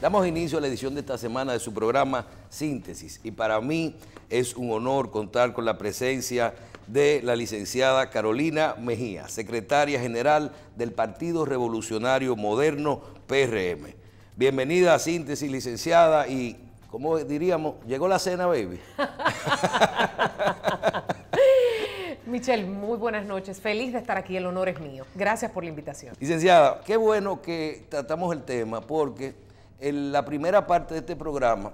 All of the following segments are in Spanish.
Damos inicio a la edición de esta semana de su programa Síntesis y para mí es un honor contar con la presencia de la licenciada Carolina Mejía, secretaria general del Partido Revolucionario Moderno, PRM. Bienvenida a Síntesis, licenciada, y como diríamos, llegó la cena, baby. Michelle, muy buenas noches. Feliz de estar aquí, el honor es mío. Gracias por la invitación. Licenciada, qué bueno que tratamos el tema porque la primera parte de este programa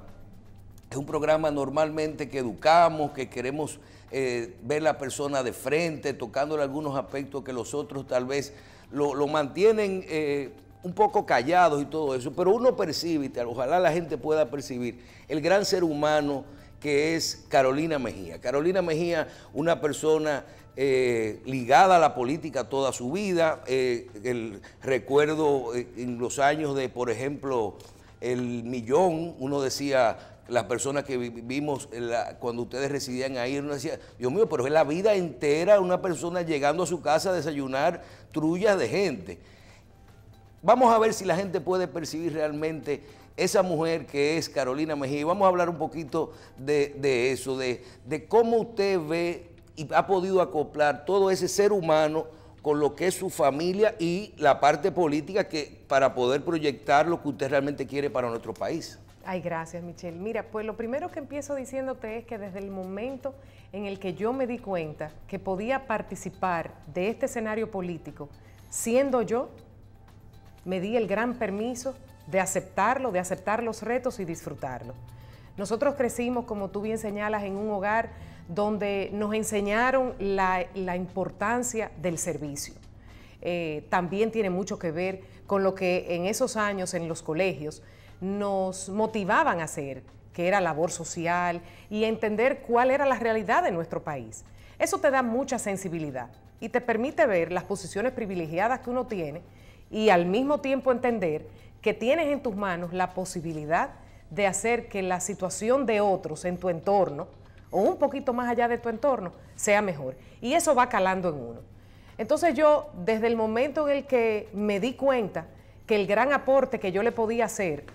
es un programa normalmente que educamos, que queremos ver la persona de frente, tocándole algunos aspectos que los otros tal vez lo mantienen un poco callados y todo eso, pero uno percibe, y ojalá la gente pueda percibir, el gran ser humano que es Carolina Mejía. Carolina Mejía, una persona ligada a la política toda su vida. Recuerdo en los años de, por ejemplo, el Millón, uno decía, las personas que vivimos cuando ustedes residían ahí, uno decía, Dios mío, pero es la vida entera una persona llegando a su casa a desayunar trullas de gente. Vamos a ver si la gente puede percibir realmente esa mujer que es Carolina Mejía. Y vamos a hablar un poquito de eso, de cómo usted ve y ha podido acoplar todo ese ser humano con lo que es su familia y la parte política para poder proyectar lo que usted realmente quiere para nuestro país. Ay, gracias, Michelle. Mira, pues lo primero que empiezo diciéndote es que desde el momento en el que yo me di cuenta que podía participar de este escenario político, siendo yo, me di el gran permiso de aceptarlo, de aceptar los retos y disfrutarlo. Nosotros crecimos, como tú bien señalas, en un hogar donde nos enseñaron la importancia del servicio. También tiene mucho que ver con lo que en esos años en los colegios nos motivaban a hacer, que era labor social y entender cuál era la realidad de nuestro país. Eso te da mucha sensibilidad y te permite ver las posiciones privilegiadas que uno tiene y al mismo tiempo entender que tienes en tus manos la posibilidad de hacer que la situación de otros en tu entorno, o un poquito más allá de tu entorno, sea mejor. Y eso va calando en uno. Entonces yo, desde el momento en el que me di cuenta que el gran aporte que yo le podía hacer,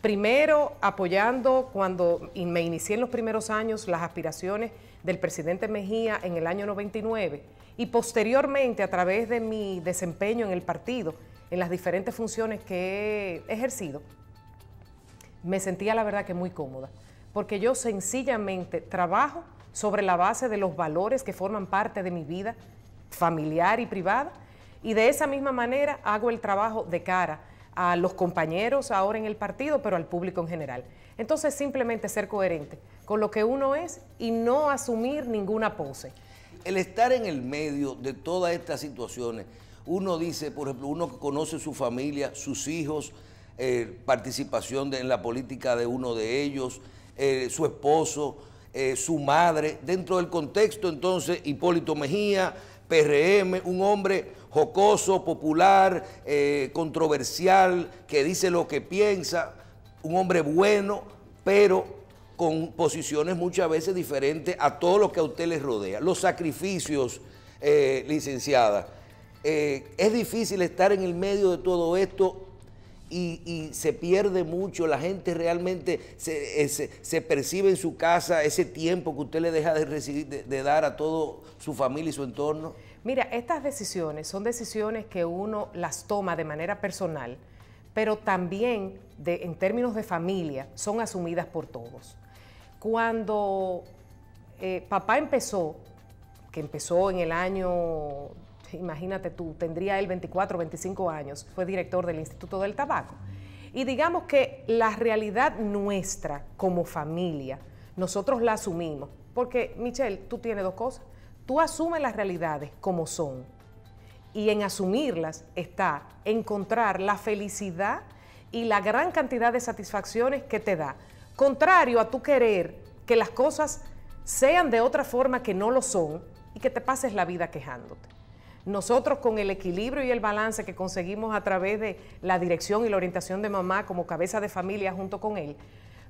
primero apoyando cuando me inicié en los primeros años las aspiraciones del presidente Mejía en el año 99, y posteriormente a través de mi desempeño en el partido, en las diferentes funciones que he ejercido, me sentía la verdad que muy cómoda, porque yo sencillamente trabajo sobre la base de los valores que forman parte de mi vida familiar y privada, y de esa misma manera hago el trabajo de cara a los compañeros ahora en el partido, pero al público en general. Entonces simplemente ser coherente con lo que uno es y no asumir ninguna pose. El estar en el medio de todas estas situaciones, uno dice, por ejemplo, uno que conoce su familia, sus hijos, participación en la política de uno de ellos, su esposo, su madre, dentro del contexto entonces Hipólito Mejía, PRM, un hombre jocoso, popular, controversial, que dice lo que piensa, un hombre bueno, pero con posiciones muchas veces diferentes a todo lo que a usted le rodea. Los sacrificios, licenciada, es difícil estar en el medio de todo esto y se pierde mucho, la gente realmente se percibe en su casa ese tiempo que usted le deja de dar a toda su familia y su entorno. Mira, estas decisiones son decisiones que uno las toma de manera personal, pero también en términos de familia son asumidas por todos. Cuando papá empezó, que empezó en el año, imagínate tú, tendría él 24, 25 años, fue director del Instituto del Tabaco. Y digamos que la realidad nuestra como familia, nosotros la asumimos, porque Michelle, tú tienes dos cosas. Tú asumes las realidades como son y en asumirlas está encontrar la felicidad y la gran cantidad de satisfacciones que te da. Contrario a tu querer que las cosas sean de otra forma que no lo son y que te pases la vida quejándote. Nosotros con el equilibrio y el balance que conseguimos a través de la dirección y la orientación de mamá como cabeza de familia junto con él,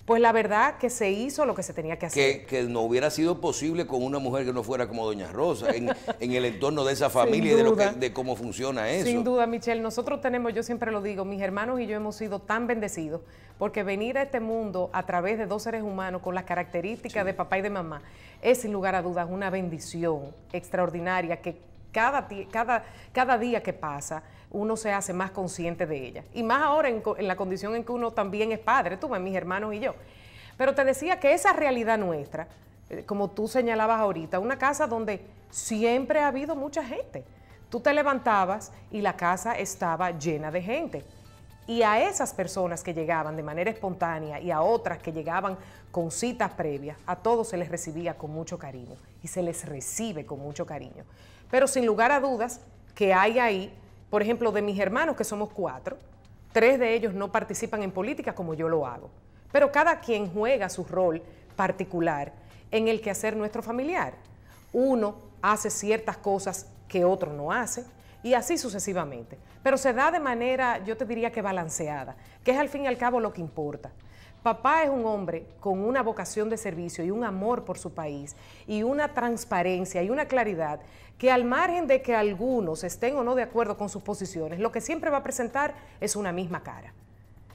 Pues la verdad que se hizo lo que se tenía que hacer. Que no hubiera sido posible con una mujer que no fuera como doña Rosa, en el entorno de esa familia y de cómo funciona eso. Sin duda, Michelle, nosotros tenemos, yo siempre lo digo, mis hermanos y yo hemos sido tan bendecidos, porque venir a este mundo a través de dos seres humanos con las características de papá y de mamá es sin lugar a dudas una bendición extraordinaria que cada día que pasa uno se hace más consciente de ella. Y más ahora en la condición en que uno también es padre, tú, mis hermanos y yo. Pero te decía que esa realidad nuestra, como tú señalabas ahorita, una casa donde siempre ha habido mucha gente. Tú te levantabas y la casa estaba llena de gente. Y a esas personas que llegaban de manera espontánea y a otras que llegaban con citas previas, a todos se les recibía con mucho cariño y se les recibe con mucho cariño. Pero sin lugar a dudas que hay ahí, por ejemplo, de mis hermanos, que somos 4, 3 de ellos no participan en política como yo lo hago. Pero cada quien juega su rol particular en el quehacer nuestro familiar. Uno hace ciertas cosas que otro no hace y así sucesivamente. Pero se da de manera, yo te diría que balanceada, que es al fin y al cabo lo que importa. Papá es un hombre con una vocación de servicio y un amor por su país y una transparencia y una claridad que al margen de que algunos estén o no de acuerdo con sus posiciones, lo que siempre va a presentar es una misma cara,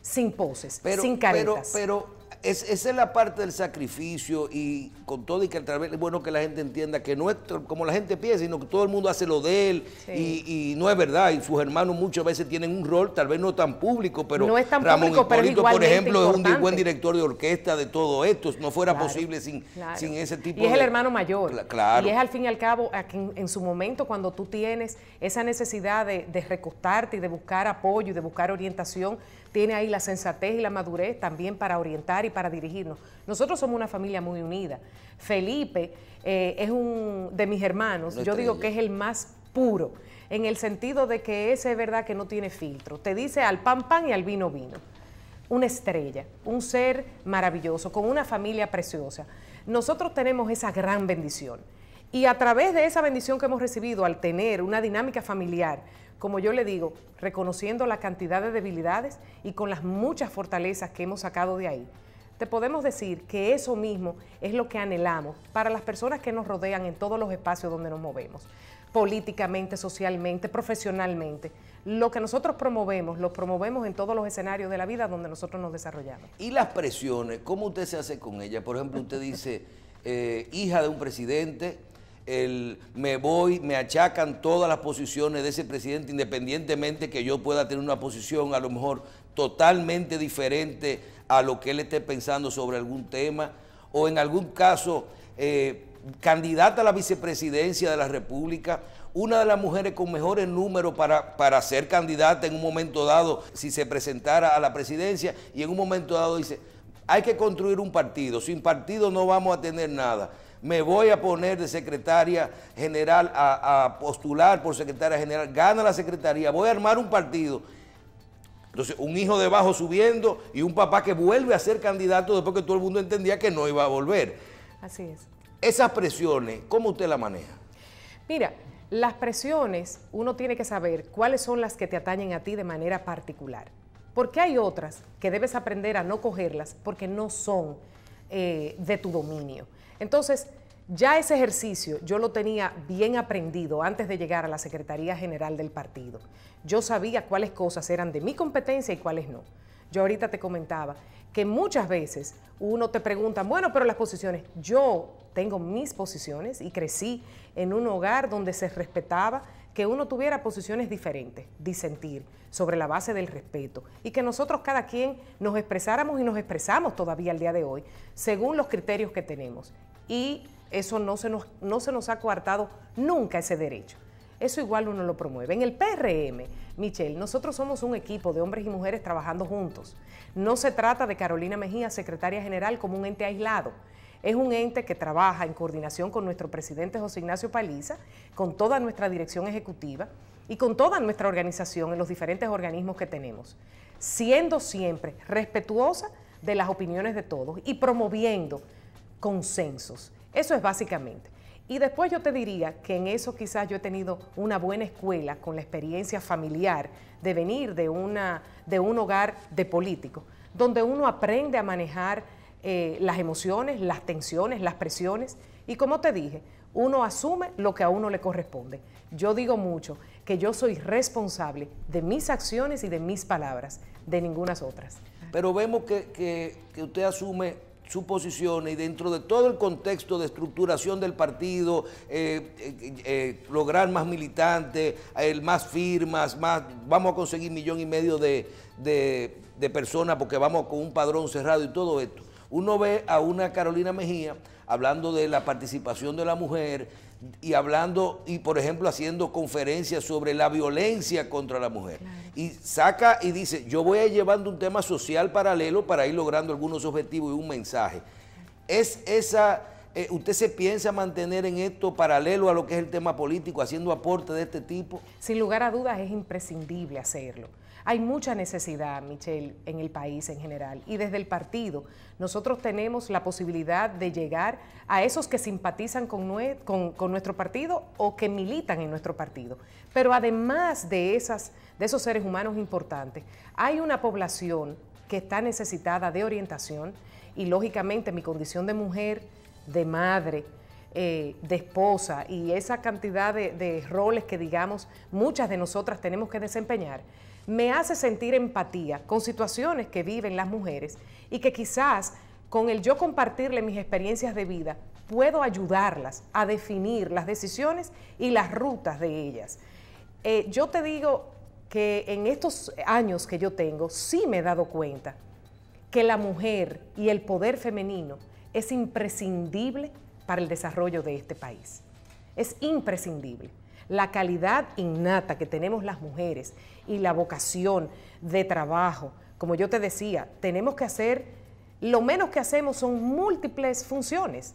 sin poses, sin caretas. Pero esa es la parte del sacrificio y con todo y que tal vez es bueno que la gente entienda que no es como la gente piensa, sino que todo el mundo hace lo de él y no es verdad. Y sus hermanos muchas veces tienen un rol, tal vez no tan público, pero no es tan Ramón público, Hipólito, por ejemplo, importante. es un buen director de orquesta de todo esto. No fuera posible sin ese tipo de... Y es el hermano mayor. Claro. Y es al fin y al cabo, en su momento, cuando tú tienes esa necesidad de recostarte y de buscar apoyo y de buscar orientación, tiene ahí la sensatez y la madurez también para orientar y para dirigirnos. Nosotros somos una familia muy unida. Felipe es un de mis hermanos, yo digo que es el más puro, en el sentido de que ese es verdad que no tiene filtro. Te dice al pan pan y al vino vino. Una estrella, un ser maravilloso, con una familia preciosa. Nosotros tenemos esa gran bendición. Y a través de esa bendición que hemos recibido, al tener una dinámica familiar, como yo le digo, reconociendo la cantidad de debilidades y con las muchas fortalezas que hemos sacado de ahí, te podemos decir que eso mismo es lo que anhelamos para las personas que nos rodean en todos los espacios donde nos movemos, políticamente, socialmente, profesionalmente. Lo que nosotros promovemos, lo promovemos en todos los escenarios de la vida donde nosotros nos desarrollamos. ¿Y las presiones? ¿Cómo usted se hace con ellas? Por ejemplo, usted dice, hija de un presidente, me achacan todas las posiciones de ese presidente, independientemente que yo pueda tener una posición a lo mejor totalmente diferente a lo que él esté pensando sobre algún tema, o en algún caso, candidata a la vicepresidencia de la República, una de las mujeres con mejores números para ser candidata en un momento dado, si se presentara a la presidencia, y en un momento dado dice, hay que construir un partido, sin partido no vamos a tener nada. Me voy a poner de secretaria general, a postular por secretaria general, gana la secretaría, voy a armar un partido. Entonces, un hijo debajo subiendo y un papá que vuelve a ser candidato después que todo el mundo entendía que no iba a volver. Así es. Esas presiones, ¿cómo usted las maneja? Mira, las presiones, uno tiene que saber cuáles son las que te atañen a ti de manera particular. Porque hay otras que debes aprender a no cogerlas porque no son de tu dominio. Entonces, ya ese ejercicio yo lo tenía bien aprendido antes de llegar a la Secretaría General del partido. Yo sabía cuáles cosas eran de mi competencia y cuáles no. Yo ahorita te comentaba que muchas veces uno te pregunta, bueno, pero las posiciones, yo tengo mis posiciones y crecí en un hogar donde se respetaba que uno tuviera posiciones diferentes, disentir, sobre la base del respeto, y que nosotros cada quien nos expresáramos y nos expresamos todavía al día de hoy, según los criterios que tenemos. Y eso no se nos ha coartado nunca ese derecho. Eso igual uno lo promueve. En el PRM, Michelle, nosotros somos un equipo de hombres y mujeres trabajando juntos. No se trata de Carolina Mejía, secretaria general, como un ente aislado. Es un ente que trabaja en coordinación con nuestro presidente José Ignacio Paliza, con toda nuestra dirección ejecutiva y con toda nuestra organización en los diferentes organismos que tenemos, siendo siempre respetuosa de las opiniones de todos y promoviendo consensos. Eso es básicamente. Y después yo te diría que en eso quizás yo he tenido una buena escuela con la experiencia familiar de venir de un hogar de políticos, donde uno aprende a manejar las emociones, las tensiones, las presiones. Y como te dije, uno asume lo que a uno le corresponde. Yo digo mucho que yo soy responsable de mis acciones y de mis palabras, de ningunas otras. Pero vemos que usted asume su posición y dentro de todo el contexto de estructuración del partido, lograr más militantes, más firmas, vamos a conseguir 1,5 millones de personas porque vamos con un padrón cerrado y todo esto. Uno ve a una Carolina Mejía hablando de la participación de la mujer y hablando, y por ejemplo haciendo conferencias sobre la violencia contra la mujer. Claro. Y saca y dice, yo voy a ir llevando un tema social paralelo para ir logrando algunos objetivos y un mensaje. ¿Usted se piensa mantener en esto paralelo a lo que es el tema político, haciendo aportes de este tipo? Sin lugar a dudas es imprescindible hacerlo. Hay mucha necesidad, Michelle, en el país en general, y desde el partido nosotros tenemos la posibilidad de llegar a esos que simpatizan con nuestro partido o que militan en nuestro partido. Pero además de esos seres humanos importantes, hay una población que está necesitada de orientación y lógicamente mi condición de mujer, de madre, de esposa y esa cantidad de roles que digamos muchas de nosotras tenemos que desempeñar, me hace sentir empatía con situaciones que viven las mujeres y que quizás con el yo compartirle mis experiencias de vida puedo ayudarlas a definir las decisiones y las rutas de ellas. Yo te digo que en estos años que yo tengo sí me he dado cuenta que la mujer y el poder femenino es imprescindible para el desarrollo de este país. Es imprescindible. La calidad innata que tenemos las mujeres y la vocación de trabajo, como yo te decía, tenemos que hacer, lo menos que hacemos son múltiples funciones.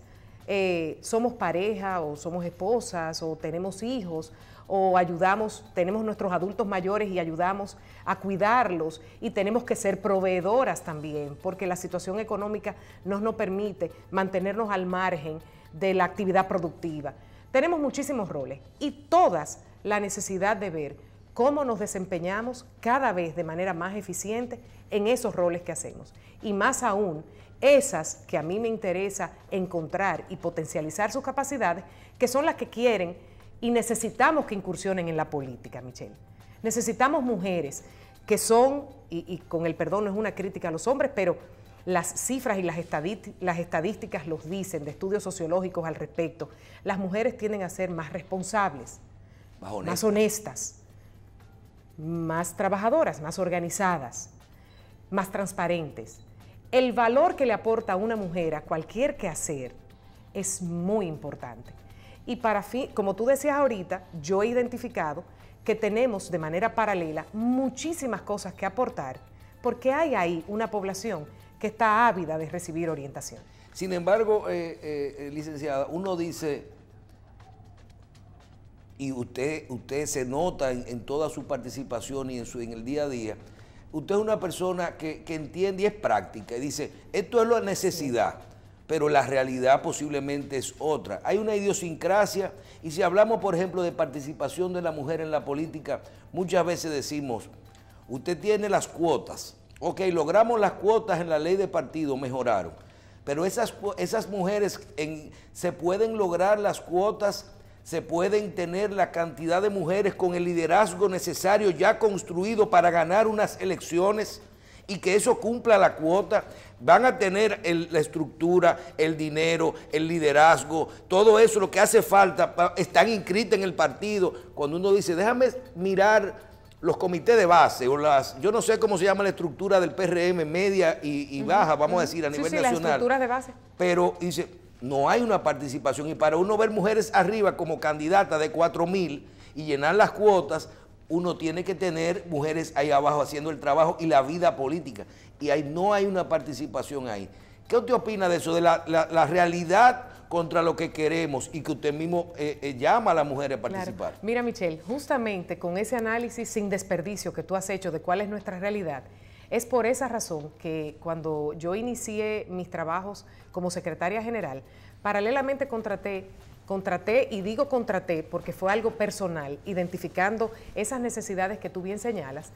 Somos pareja o somos esposas o tenemos hijos o ayudamos, tenemos nuestros adultos mayores y ayudamos a cuidarlos y tenemos que ser proveedoras también porque la situación económica nos permite mantenernos al margen de la actividad productiva. Tenemos muchísimos roles y todas la necesidad de ver cómo nos desempeñamos cada vez de manera más eficiente en esos roles que hacemos. Y más aún, esas que a mí me interesa encontrar y potencializar sus capacidades, que son las que quieren y necesitamos que incursionen en la política, Michelle. Necesitamos mujeres que son, y con el perdón no es una crítica a los hombres, pero las cifras y las estadísticas los dicen, de estudios sociológicos al respecto. Las mujeres tienden a ser más responsables, más honestas, más trabajadoras, más organizadas, más transparentes. El valor que le aporta a una mujer a cualquier quehacer es muy importante. Y como tú decías ahorita, yo he identificado que tenemos de manera paralela muchísimas cosas que aportar, porque hay ahí una población que está ávida de recibir orientación. Sin embargo, licenciada, uno dice, y usted se nota en toda su participación y en el día a día, usted es una persona que entiende y es práctica, y dice, esto es la necesidad, pero la realidad posiblemente es otra. Hay una idiosincrasia, y si hablamos, por ejemplo, de participación de la mujer en la política, muchas veces decimos, usted tiene las cuotas. Ok, logramos las cuotas en la ley de partido, mejoraron, pero esas mujeres, se pueden lograr las cuotas, se pueden tener la cantidad de mujeres con el liderazgo necesario ya construido para ganar unas elecciones y que eso cumpla la cuota, van a tener la estructura, el dinero, el liderazgo, todo eso, lo que hace falta, están inscritas en el partido. Cuando uno dice, déjame mirar los comités de base, o yo no sé cómo se llama la estructura del PRM, media y baja, vamos a decir, a nivel nacional. Las estructuras de base. Pero dice, no hay una participación, y para uno ver mujeres arriba como candidata de 4,000 y llenar las cuotas, uno tiene que tener mujeres ahí abajo haciendo el trabajo y la vida política, y no hay una participación ahí. ¿Qué usted opina de eso, de la realidad contra lo que queremos y que usted mismo llama a las mujeres a participar? Claro. Mira, Michelle, justamente con ese análisis sin desperdicio que tú has hecho de cuál es nuestra realidad, es por esa razón que cuando yo inicié mis trabajos como secretaria general, paralelamente contraté, y digo contraté porque fue algo personal, identificando esas necesidades que tú bien señalas,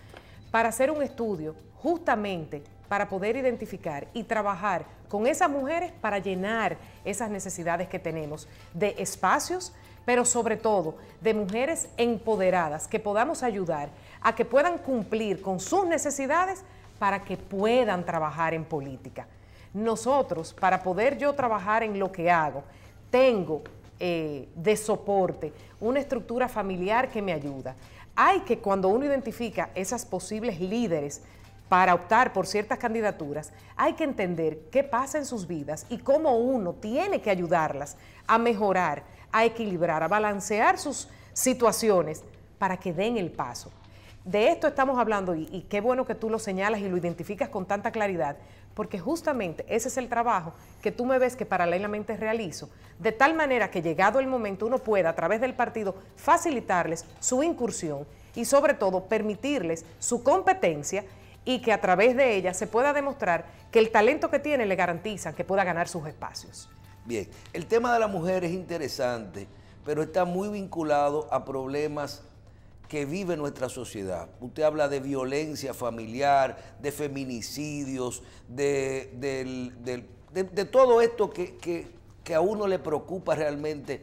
para hacer un estudio justamente para poder identificar y trabajar con esas mujeres para llenar esas necesidades que tenemos de espacios, pero sobre todo de mujeres empoderadas que podamos ayudar a que puedan cumplir con sus necesidades para que puedan trabajar en política. Nosotros, para poder yo trabajar en lo que hago, tengo de soporte una estructura familiar que me ayuda. Hay que, cuando uno identifica esas posibles líderes para optar por ciertas candidaturas, hay que entender qué pasa en sus vidas y cómo uno tiene que ayudarlas a mejorar, a equilibrar, a balancear sus situaciones para que den el paso. De esto estamos hablando y qué bueno que tú lo señalas y lo identificas con tanta claridad, porque justamente ese es el trabajo que tú me ves que paralelamente realizo, de tal manera que llegado el momento uno pueda a través del partido facilitarles su incursión y sobre todo permitirles su competencia y que a través de ella se pueda demostrar que el talento que tiene le garantiza que pueda ganar sus espacios. Bien, el tema de la mujer es interesante, pero está muy vinculado a problemas que vive nuestra sociedad. Usted habla de violencia familiar, de feminicidios, de todo esto que a uno le preocupa realmente.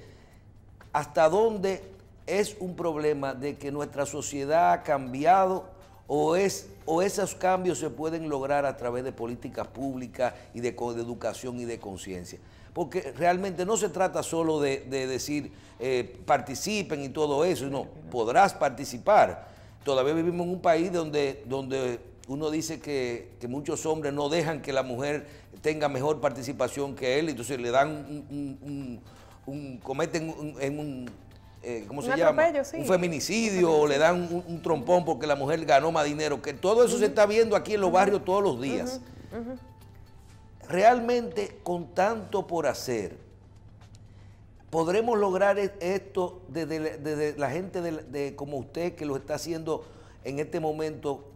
¿Hasta dónde es un problema de que nuestra sociedad ha cambiado o esos cambios se pueden lograr a través de políticas públicas y de educación y de conciencia? Porque realmente no se trata solo de decir participen y todo eso, no, podrás participar. Todavía vivimos en un país donde uno dice que muchos hombres no dejan que la mujer tenga mejor participación que él, entonces le dan cometen ¿cómo se llama? Sí. Un feminicidio, o le dan un trompón porque la mujer ganó más dinero, que todo eso se está viendo aquí en los barrios todos los días. Realmente, con tanto por hacer, ¿podremos lograr esto desde la gente como usted que lo está haciendo en este momento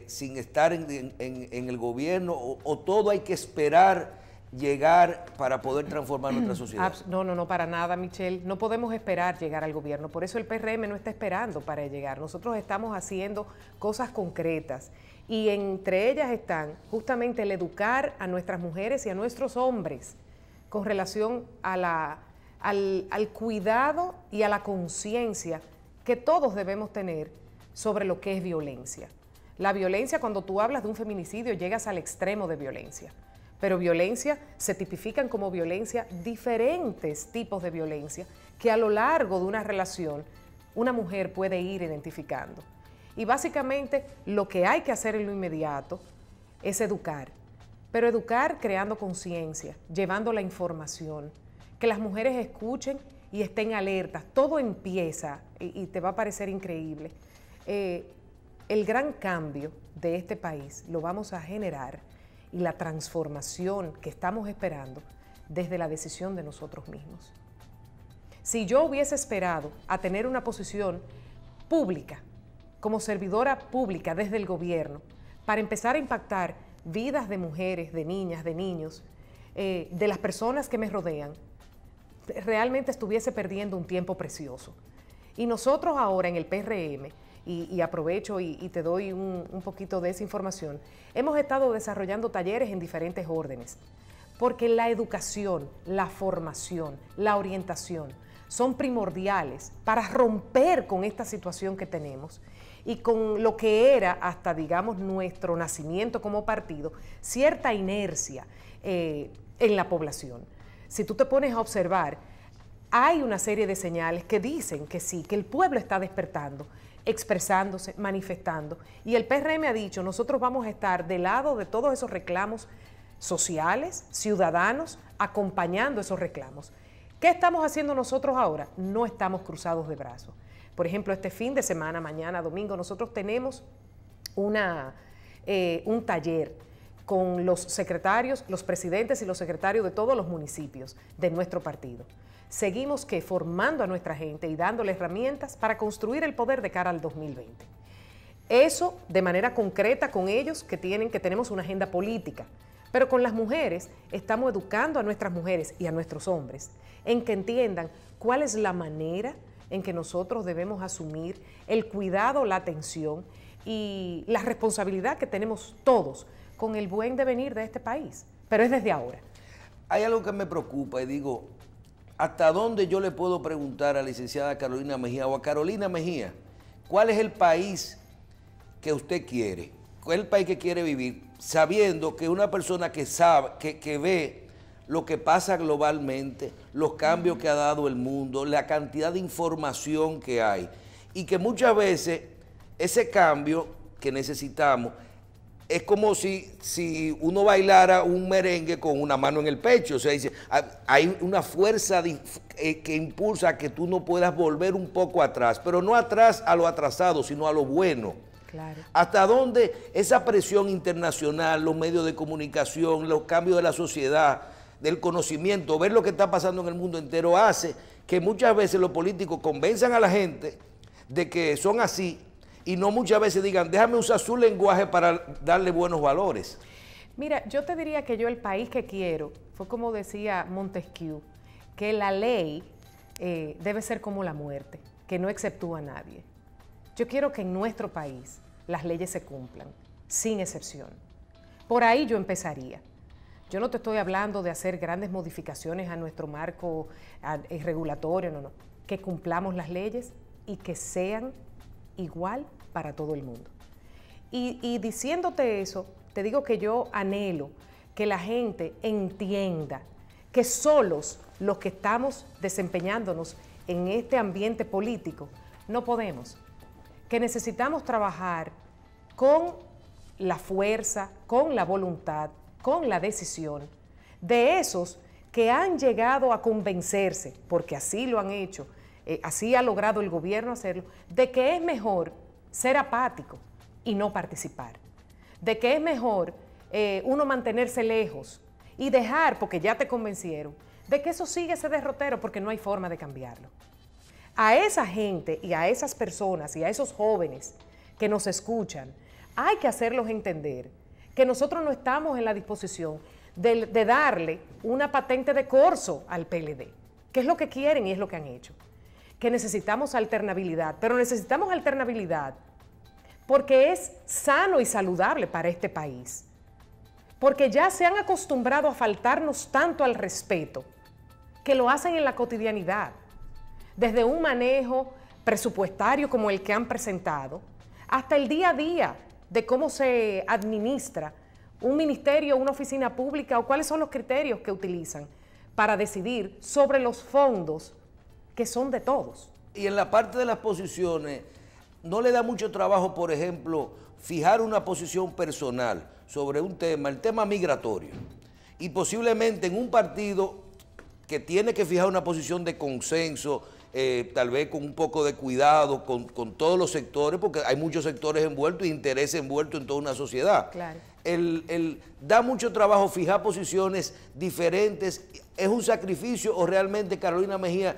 sin estar en el gobierno o todo hay que esperar llegar para poder transformar nuestra sociedad? No, para nada, Michelle. No podemos esperar llegar al gobierno. Por eso el PRM no está esperando para llegar. Nosotros estamos haciendo cosas concretas y entre ellas están justamente el educar a nuestras mujeres y a nuestros hombres con relación a al cuidado y a la conciencia que todos debemos tener sobre lo que es violencia. La violencia, cuando tú hablas de un feminicidio, llegas al extremo de violencia. Pero violencia se tipifican como violencia diferentes tipos de violencia que a lo largo de una relación una mujer puede ir identificando. Y básicamente lo que hay que hacer en lo inmediato es educar, pero educar creando conciencia, llevando la información, que las mujeres escuchen y estén alertas. Todo empieza, y te va a parecer increíble, el gran cambio de este país lo vamos a generar y la transformación que estamos esperando desde la decisión de nosotros mismos. Si yo hubiese esperado a tener una posición pública, como servidora pública desde el gobierno, para empezar a impactar vidas de mujeres, de niñas, de niños, de las personas que me rodean, realmente estuviese perdiendo un tiempo precioso. Y nosotros ahora en el PRM, y aprovecho y te doy un poquito de esa información, hemos estado desarrollando talleres en diferentes órdenes, porque la educación, la formación, la orientación son primordiales para romper con esta situación que tenemos y con lo que era hasta, digamos, nuestro nacimiento como partido, cierta inercia en la población. Si tú te pones a observar, hay una serie de señales que dicen que sí, que el pueblo está despertando, expresándose, manifestando. Y el PRM ha dicho, nosotros vamos a estar del lado de todos esos reclamos sociales, ciudadanos, acompañando esos reclamos. ¿Qué estamos haciendo nosotros ahora? No estamos cruzados de brazos. Por ejemplo, este fin de semana, mañana, domingo, nosotros tenemos un taller con los secretarios, los presidentes y los secretarios de todos los municipios de nuestro partido. Seguimos formando a nuestra gente y dándole herramientas para construir el poder de cara al 2020. Eso de manera concreta con ellos que tenemos una agenda política, pero con las mujeres estamos educando a nuestras mujeres y a nuestros hombres en que entiendan cuál es la manera en que nosotros debemos asumir el cuidado, la atención y la responsabilidad que tenemos todos con el buen devenir de este país, pero es desde ahora. Hay algo que me preocupa y digo, ¿hasta dónde yo le puedo preguntar a la licenciada Carolina Mejía o a Carolina Mejía cuál es el país que usted quiere? ¿Cuál es el país que quiere vivir? Sabiendo que una persona que sabe, que ve lo que pasa globalmente, los cambios que ha dado el mundo, la cantidad de información que hay, y que muchas veces ese cambio que necesitamos es como si uno bailara un merengue con una mano en el pecho. O sea, dice, hay una fuerza que impulsa a que tú no puedas volver un poco atrás, pero no atrás a lo atrasado, sino a lo bueno. Claro. Hasta dónde esa presión internacional, los medios de comunicación, los cambios de la sociedad, del conocimiento, ver lo que está pasando en el mundo entero, hace que muchas veces los políticos convenzan a la gente de que son así y no muchas veces digan, déjame usar su lenguaje para darle buenos valores. Mira, yo te diría que yo el país que quiero, fue como decía Montesquieu, que la ley debe ser como la muerte, que no exceptúa a nadie. Yo quiero que en nuestro país las leyes se cumplan, sin excepción. Por ahí yo empezaría. Yo no te estoy hablando de hacer grandes modificaciones a nuestro marco regulatorio, no. Que cumplamos las leyes y que sean igual para todo el mundo. Y diciéndote eso, te digo que yo anhelo que la gente entienda que solos los que estamos desempeñándonos en este ambiente político no podemos, que necesitamos trabajar con la fuerza, con la voluntad, con la decisión de esos que han llegado a convencerse, porque así lo han hecho, así ha logrado el gobierno hacerlo, de que es mejor ser apático y no participar, de que es mejor uno mantenerse lejos y dejar, porque ya te convencieron, de que eso sigue ese derrotero porque no hay forma de cambiarlo. A esa gente y a esas personas y a esos jóvenes que nos escuchan, hay que hacerlos entender que nosotros no estamos en la disposición de darle una patente de corso al PLD, que es lo que quieren y es lo que han hecho. Que necesitamos alternabilidad, pero necesitamos alternabilidad porque es sano y saludable para este país, porque ya se han acostumbrado a faltarnos tanto al respeto que lo hacen en la cotidianidad, desde un manejo presupuestario como el que han presentado, hasta el día a día de cómo se administra un ministerio, una oficina pública o cuáles son los criterios que utilizan para decidir sobre los fondos que son de todos. Y en la parte de las posiciones, ¿no le da mucho trabajo, por ejemplo, fijar una posición personal sobre un tema, el tema migratorio? Y posiblemente en un partido que tiene que fijar una posición de consenso, tal vez con un poco de cuidado con todos los sectores, porque hay muchos sectores envueltos e intereses envueltos en toda una sociedad. Claro. Da mucho trabajo fijar posiciones diferentes. ¿Es un sacrificio o realmente Carolina Mejía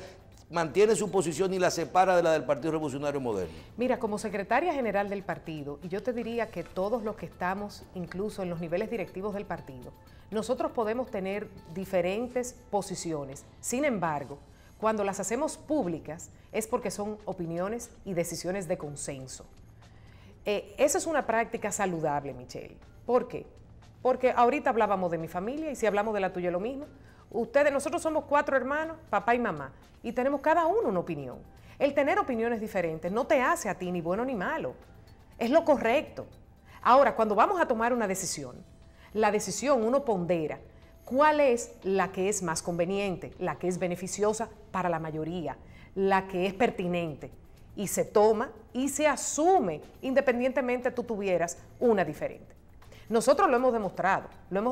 mantiene su posición y la separa de la del Partido Revolucionario Moderno? Mira, como secretaria general del partido, y yo te diría que todos los que estamos incluso en los niveles directivos del partido, nosotros podemos tener diferentes posiciones. Sin embargo, cuando las hacemos públicas es porque son opiniones y decisiones de consenso. Esa es una práctica saludable, Michelle. ¿Por qué? Porque ahorita hablábamos de mi familia y si hablamos de la tuya es lo mismo. Nosotros somos 4 hermanos, papá y mamá, y tenemos cada uno una opinión. El tener opiniones diferentes no te hace a ti ni bueno ni malo, es lo correcto. Ahora, cuando vamos a tomar una decisión, la decisión uno pondera cuál es la que es más conveniente, la que es beneficiosa para la mayoría, la que es pertinente, y se toma y se asume, independientemente tú tuvieras una diferente. Nosotros lo hemos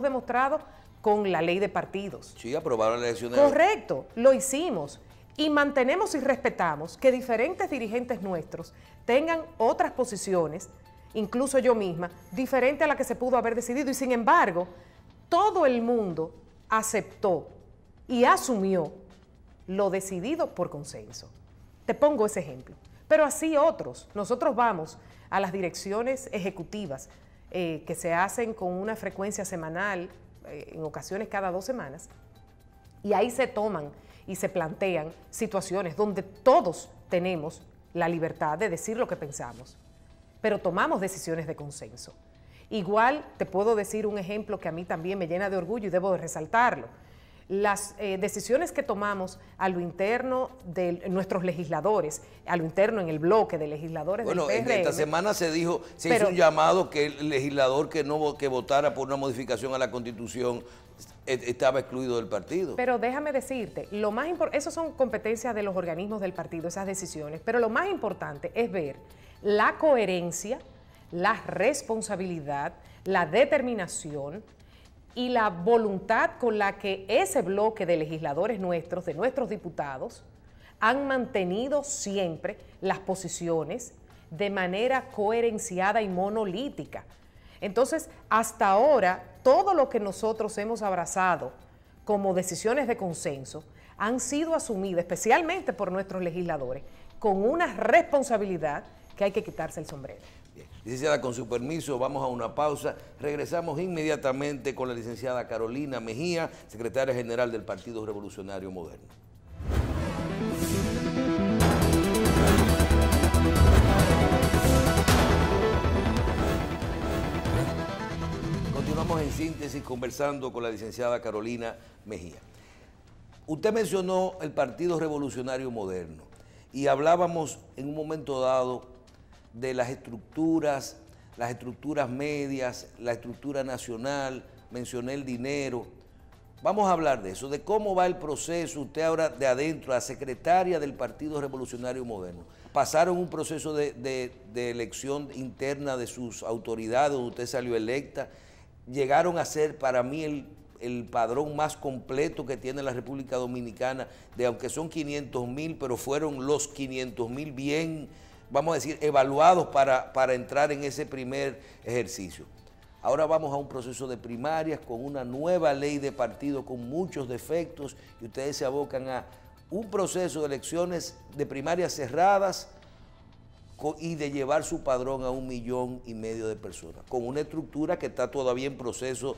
demostrado con la ley de partidos. Sí, aprobaron la elección de... Correcto, lo hicimos y mantenemos y respetamos que diferentes dirigentes nuestros tengan otras posiciones, incluso yo misma, diferente a la que se pudo haber decidido y sin embargo, todo el mundo aceptó y asumió lo decidido por consenso. Te pongo ese ejemplo, pero así otros. Nosotros vamos a las direcciones ejecutivas que se hacen con una frecuencia semanal, en ocasiones cada 2 semanas, y ahí se toman y se plantean situaciones donde todos tenemos la libertad de decir lo que pensamos, pero tomamos decisiones de consenso. Igual te puedo decir un ejemplo que a mí también me llena de orgullo y debo de resaltarlo. Las decisiones que tomamos a lo interno de nuestros legisladores, a lo interno en el bloque de legisladores del PRM. Bueno, esta semana se dijo, hizo un llamado que el legislador que votara por una modificación a la Constitución estaba excluido del partido. Pero déjame decirte, lo más importante, eso son competencias de los organismos del partido, esas decisiones, pero lo más importante es ver la coherencia, la responsabilidad, la determinación y la voluntad con la que ese bloque de legisladores nuestros, de nuestros diputados, han mantenido siempre las posiciones de manera coherenciada y monolítica. Entonces, hasta ahora, todo lo que nosotros hemos abrazado como decisiones de consenso han sido asumidas, especialmente por nuestros legisladores, con una responsabilidad que hay que quitarse el sombrero. Bien. Licenciada, con su permiso, vamos a una pausa. Regresamos inmediatamente con la licenciada Carolina Mejía, secretaria general del Partido Revolucionario Moderno. Continuamos en síntesis conversando con la licenciada Carolina Mejía. Usted mencionó el Partido Revolucionario Moderno y hablábamos en un momento dado de las estructuras medias, la estructura nacional, mencioné el dinero. Vamos a hablar de eso, de cómo va el proceso. Usted ahora de adentro, la secretaria del Partido Revolucionario Moderno, pasaron un proceso de elección interna de sus autoridades, donde usted salió electa, llegaron a ser para mí el padrón más completo que tiene la República Dominicana, de aunque son 500,000, pero fueron los 500,000 bien, vamos a decir, evaluados para entrar en ese primer ejercicio. Ahora vamos a un proceso de primarias con una nueva ley de partido con muchos defectos y ustedes se abocan a un proceso de elecciones de primarias cerradas y de llevar su padrón a 1,5 millones de personas, con una estructura que está todavía en proceso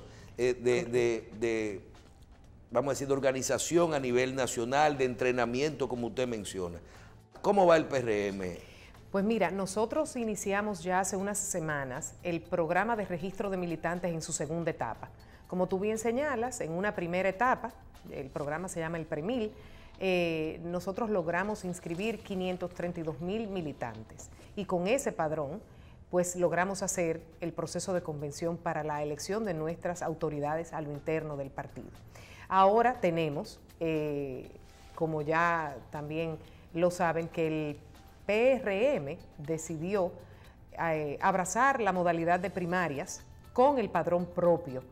vamos a decir, de organización a nivel nacional, de entrenamiento, como usted menciona. ¿Cómo va el PRM? Pues mira, nosotros iniciamos ya hace unas semanas el programa de registro de militantes en su segunda etapa. Como tú bien señalas, en una primera etapa, el programa se llama el PREMIL, nosotros logramos inscribir 532,000 militantes y con ese padrón pues logramos hacer el proceso de convención para la elección de nuestras autoridades a lo interno del partido. Ahora tenemos, como ya también lo saben, que el PRM decidió abrazar la modalidad de primarias con el padrón propio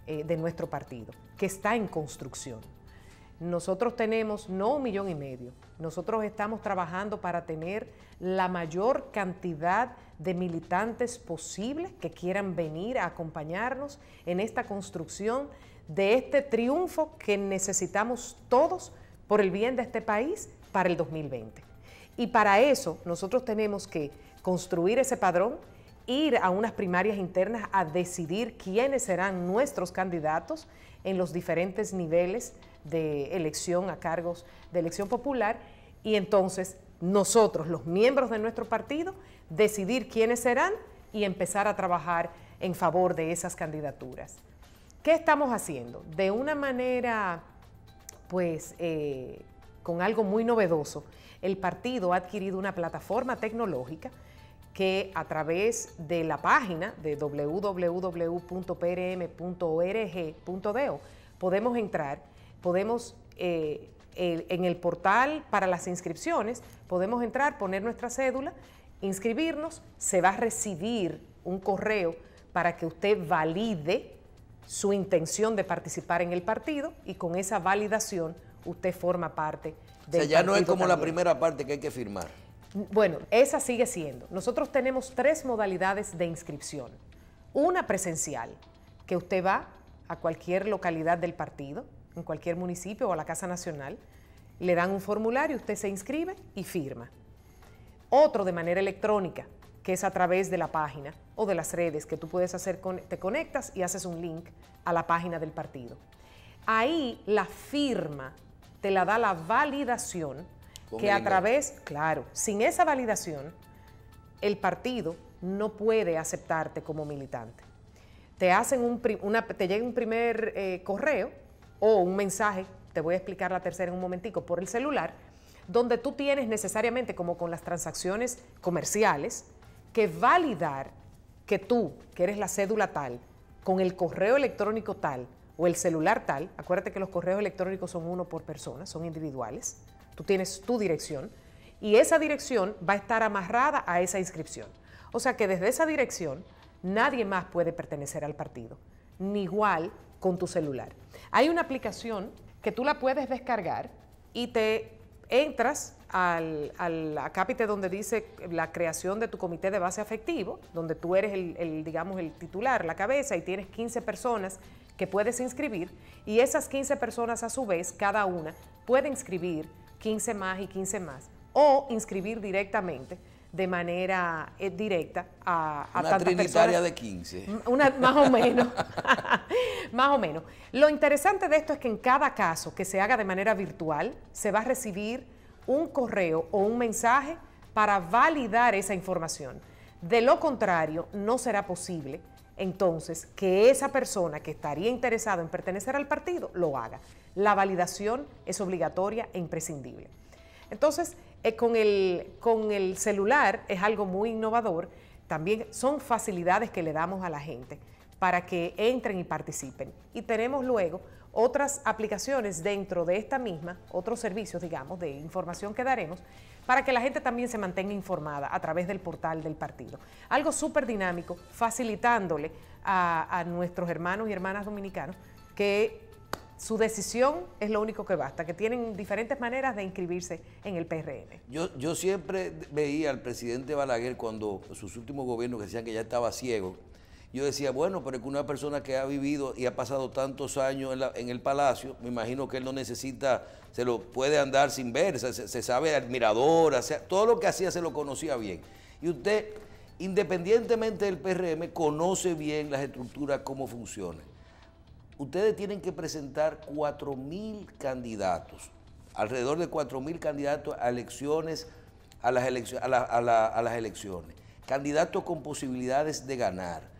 de nuestro partido, que está en construcción. Nosotros tenemos no 1,5 millones, nosotros estamos trabajando para tener la mayor cantidad de militantes posible que quieran venir a acompañarnos en esta construcción de este triunfo que necesitamos todos por el bien de este país para el 2020. Y para eso nosotros tenemos que construir ese padrón, ir a unas primarias internas a decidir quiénes serán nuestros candidatos en los diferentes niveles de elección a cargos de elección popular y entonces nosotros, los miembros de nuestro partido, decidir quiénes serán y empezar a trabajar en favor de esas candidaturas. ¿Qué estamos haciendo? De una manera, pues, con algo muy novedoso, el partido ha adquirido una plataforma tecnológica que a través de la página de www.prm.org.do podemos entrar, podemos en el portal para las inscripciones, podemos entrar, poner nuestra cédula, inscribirnos, se va a recibir un correo para que usted valide su intención de participar en el partido y con esa validación usted forma parte del partido. O sea, ya no es como también la primera parte que hay que firmar. Bueno, esa sigue siendo. Nosotros tenemos 3 modalidades de inscripción. Una presencial, que usted va a cualquier localidad del partido, en cualquier municipio o a la Casa Nacional, le dan un formulario, usted se inscribe y firma. Otro de manera electrónica, que es a través de la página o de las redes que tú puedes hacer, te conectas y haces un link a la página del partido. Ahí la firma te la da la validación que a través, claro, sin esa validación, el partido no puede aceptarte como militante. te hacen te llega un primer correo o un mensaje, te voy a explicar la tercera en un momentico, por el celular, donde tú tienes necesariamente, como con las transacciones comerciales, que validar que tú, que eres la cédula tal, con el correo electrónico tal o el celular tal, acuérdate que los correos electrónicos son uno por persona, son individuales, tú tienes tu dirección y esa dirección va a estar amarrada a esa inscripción. O sea que desde esa dirección nadie más puede pertenecer al partido, ni igual con tu celular. Hay una aplicación que tú la puedes descargar y te entras al acápite donde dice la creación de tu comité de base afectivo, donde tú eres digamos, el titular, la cabeza, y tienes 15 personas que puedes inscribir, y esas 15 personas a su vez, cada una, puede inscribir 15 más y 15 más, o inscribir directamente, de manera directa a una trinitaria de 15. Más o menos. Más o menos. Lo interesante de esto es que en cada caso que se haga de manera virtual, se va a recibir un correo o un mensaje para validar esa información. De lo contrario, no será posible, entonces, que esa persona que estaría interesada en pertenecer al partido lo haga. La validación es obligatoria e imprescindible. Entonces, con el celular es algo muy innovador. También son facilidades que le damos a la gente para que entren y participen. Y tenemos luego otras aplicaciones dentro de esta misma, otros servicios, digamos, de información que daremos, para que la gente también se mantenga informada a través del portal del partido. Algo súper dinámico, facilitándole a nuestros hermanos y hermanas dominicanos que su decisión es lo único que basta, que tienen diferentes maneras de inscribirse en el PRM. Yo siempre veía al presidente Balaguer cuando sus últimos gobiernos que decían que ya estaba ciego. Yo decía, bueno, pero es que una persona que ha vivido y ha pasado tantos años en el palacio, me imagino que él no necesita, se lo puede andar sin ver, se sabe admirador, todo lo que hacía se lo conocía bien. Y usted, independientemente del PRM, conoce bien las estructuras, cómo funcionan. Ustedes tienen que presentar 4.000 candidatos, alrededor de 4.000 candidatos a elecciones, a las elecciones, candidatos con posibilidades de ganar.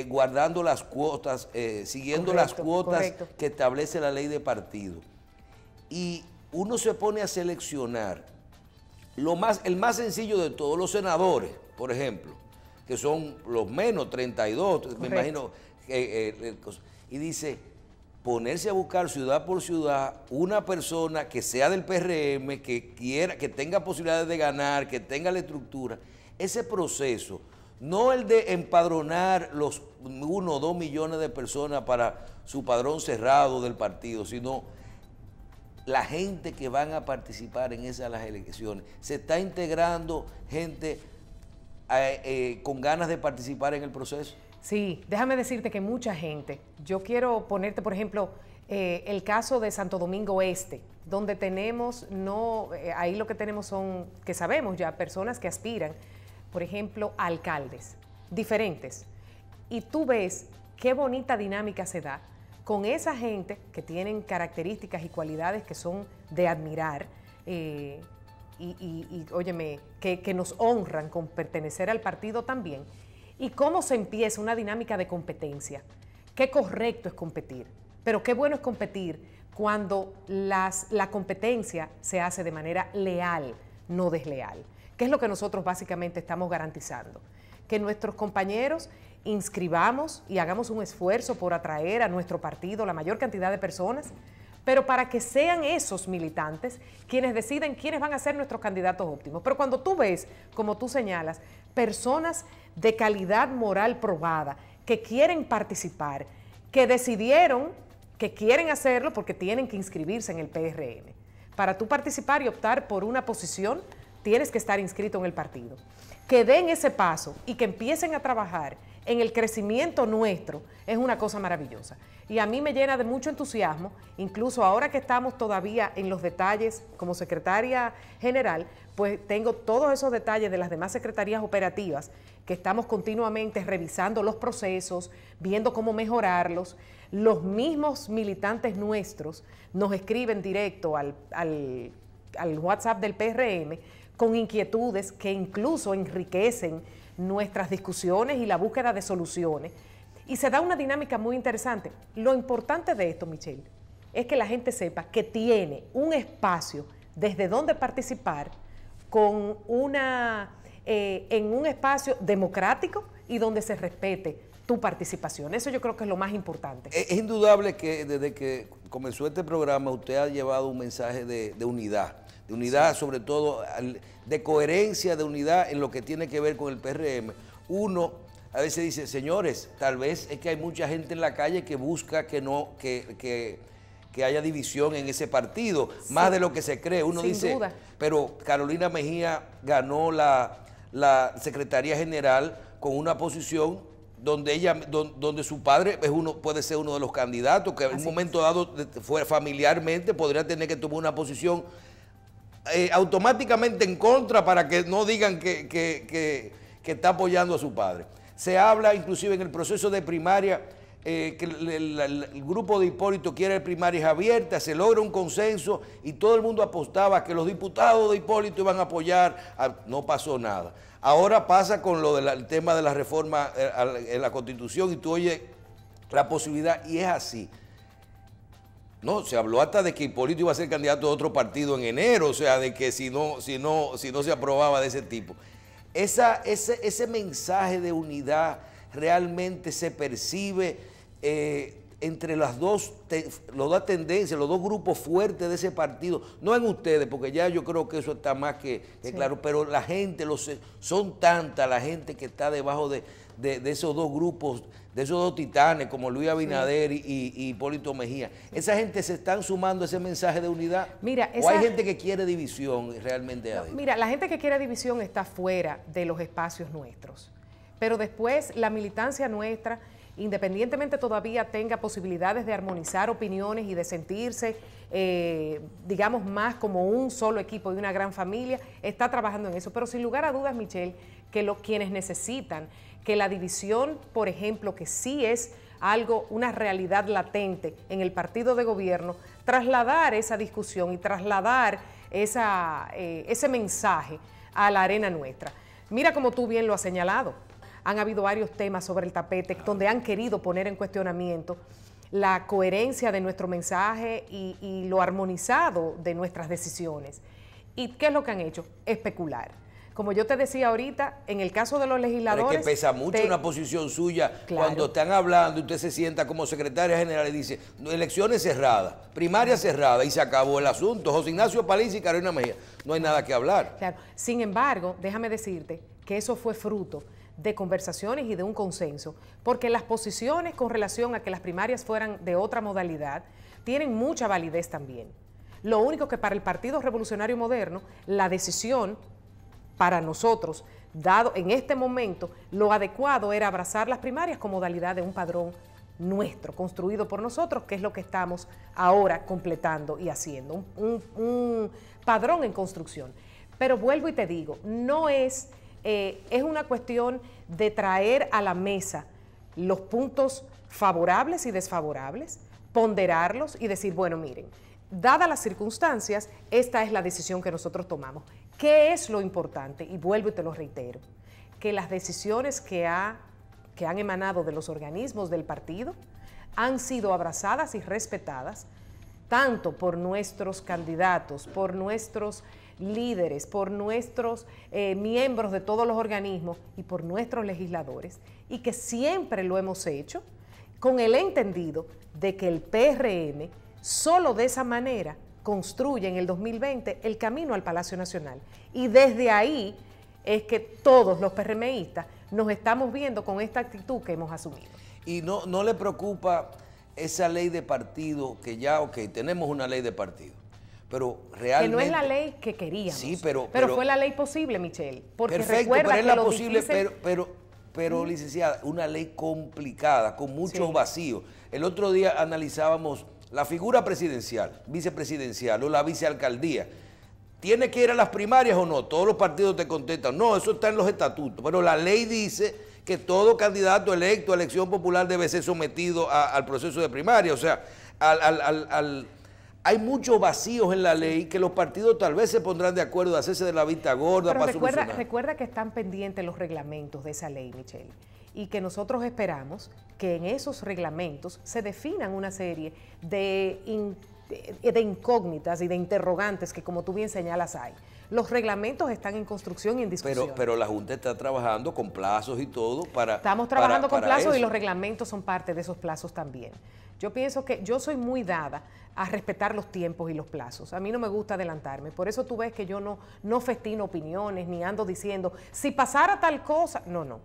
Guardando las cuotas, siguiendo las cuotas que establece la ley de partido. Y uno se pone a seleccionar el más sencillo de todos, los senadores, por ejemplo, que son los menos 32, me imagino, y dice, ponerse a buscar ciudad por ciudad una persona que sea del PRM, que quiera, que tenga posibilidades de ganar, que tenga la estructura. Ese proceso, no el de empadronar los 1 o 2 millones de personas para su padrón cerrado del partido, sino la gente que van a participar en las elecciones. Se está integrando gente con ganas de participar en el proceso. Sí, déjame decirte que mucha gente. Yo quiero ponerte, por ejemplo, el caso de Santo Domingo Este, donde tenemos, ahí lo que tenemos son, que sabemos ya, personas que aspiran, por ejemplo, a alcaldes diferentes. Y tú ves qué bonita dinámica se da con esa gente que tienen características y cualidades que son de admirar y óyeme, que nos honran con pertenecer al partido también. Y cómo se empieza una dinámica de competencia. Qué correcto es competir, pero qué bueno es competir cuando la competencia se hace de manera leal, no desleal. ¿Qué es lo que nosotros básicamente estamos garantizando? Que nuestros compañeros inscribamos y hagamos un esfuerzo por atraer a nuestro partido la mayor cantidad de personas, pero para que sean esos militantes quienes deciden quiénes van a ser nuestros candidatos óptimos. Pero cuando tú ves, como tú señalas, personas de calidad moral probada, que quieren participar, que decidieron que quieren hacerlo porque tienen que inscribirse en el PRM. Para tú participar y optar por una posición, tienes que estar inscrito en el partido. Que den ese paso y que empiecen a trabajar en el crecimiento nuestro es una cosa maravillosa. Y a mí me llena de mucho entusiasmo, incluso ahora que estamos todavía en los detalles como secretaria general, pues tengo todos esos detalles de las demás secretarías operativas que estamos continuamente revisando los procesos, viendo cómo mejorarlos. Los mismos militantes nuestros nos escriben directo al WhatsApp del PRM con inquietudes que incluso enriquecen nuestras discusiones y la búsqueda de soluciones. Y se da una dinámica muy interesante. Lo importante de esto, Michelle, es que la gente sepa que tiene un espacio desde donde participar con en un espacio democrático y donde se respete tu participación. Eso yo creo que es lo más importante. Es indudable que desde que comenzó este programa usted ha llevado un mensaje de unidad, sí, sobre todo de coherencia, de unidad en lo que tiene que ver con el PRM. Uno a veces dice, señores, tal vez es que hay mucha gente en la calle que busca que haya división en ese partido, sí, más de lo que se cree. Uno dice, duda, pero Carolina Mejía ganó la Secretaría General con una posición donde su padre puede ser uno de los candidatos, que en un momento dado familiarmente podría tener que tomar una posición automáticamente en contra para que no digan que está apoyando a su padre. Se habla inclusive en el proceso de primaria que el grupo de Hipólito quiere primarias abiertas, se logra un consenso y todo el mundo apostaba que los diputados de Hipólito iban a apoyar, no pasó nada. Ahora pasa con lo del tema de la reforma en la Constitución y tú oyes la posibilidad, y es así. No, se habló hasta de que Hipólito iba a ser candidato de otro partido en enero, o sea, de que si no se aprobaba de ese tipo. Ese mensaje de unidad realmente se percibe entre las dos tendencias, los dos grupos fuertes de ese partido, no en ustedes, porque ya yo creo que eso está más que sí, claro, pero la gente, son tanta la gente que está debajo de esos dos grupos, de esos dos titanes, como Luis Abinader sí, y Hipólito Mejía. Esa gente se están sumando a ese mensaje de unidad. Mira, ¿o hay gente que quiere división realmente? No, mira, la gente que quiere división está fuera de los espacios nuestros, pero después la militancia nuestra, independientemente todavía tenga posibilidades de armonizar opiniones y de sentirse, digamos, más como un solo equipo y una gran familia, está trabajando en eso. Pero sin lugar a dudas, Michelle, que quienes necesitan que la división, por ejemplo, que sí es algo, una realidad latente en el partido de gobierno, trasladar esa discusión y trasladar ese mensaje a la arena nuestra. Mira como tú bien lo has señalado. Han habido varios temas sobre el tapete donde han querido poner en cuestionamiento la coherencia de nuestro mensaje y lo armonizado de nuestras decisiones. ¿Y qué es lo que han hecho? Especular. Como yo te decía ahorita, en el caso de los legisladores... Pero es que pesa mucho una posición suya, claro, cuando están hablando y usted se sienta como secretaria general y dice, elecciones cerradas, primaria cerrada, y se acabó el asunto. José Ignacio Paliza y Carolina Mejía, no hay nada que hablar. Claro. Sin embargo, déjame decirte que eso fue fruto de conversaciones y de un consenso, porque las posiciones con relación a que las primarias fueran de otra modalidad tienen mucha validez también. Lo único que para el Partido Revolucionario Moderno, la decisión para nosotros, dado en este momento, lo adecuado era abrazar las primarias con modalidad de un padrón nuestro, construido por nosotros, que es lo que estamos ahora completando y haciendo, un padrón en construcción. Pero vuelvo y te digo, no es una cuestión de traer a la mesa los puntos favorables y desfavorables, ponderarlos y decir, bueno, miren, dadas las circunstancias, esta es la decisión que nosotros tomamos. ¿Qué es lo importante? Y vuelvo y te lo reitero, que las decisiones que han emanado de los organismos del partido han sido abrazadas y respetadas tanto por nuestros candidatos, por nuestros líderes, por nuestros miembros de todos los organismos y por nuestros legisladores, y que siempre lo hemos hecho con el entendido de que el PRM solo de esa manera construye en el 2020 el camino al Palacio Nacional. Y desde ahí es que todos los PRMistas nos estamos viendo con esta actitud que hemos asumido. ¿Y no le preocupa esa ley de partido que ya, tenemos una ley de partido, pero realmente... Que no es la ley que queríamos, sí, pero fue la ley posible, Michelle. Porque perfecto, recuerda pero es que la posible, difícil... pero licenciada, una ley complicada, con muchos vacíos. El otro día analizábamos la figura presidencial, vicepresidencial o la vicealcaldía. ¿Tiene que ir a las primarias o no? Todos los partidos te contestan, no, eso está en los estatutos, pero la ley dice que todo candidato electo a elección popular debe ser sometido al proceso de primaria. O sea, hay muchos vacíos en la ley que los partidos tal vez se pondrán de acuerdo de hacerse de la vista gorda. Pero recuerda que están pendientes los reglamentos de esa ley, Michelle. y que nosotros esperamos que en esos reglamentos se definan una serie de incógnitas y de interrogantes que, como tú bien señalas, hay. Los reglamentos están en construcción y en discusión. Pero la Junta está trabajando con plazos y todo para... Estamos trabajando con plazos eso. Y los reglamentos son parte de esos plazos también. Yo pienso que yo soy muy dada a respetar los tiempos y los plazos. A mí no me gusta adelantarme. Por eso tú ves que yo no festino opiniones ni ando diciendo, si pasara tal cosa, no.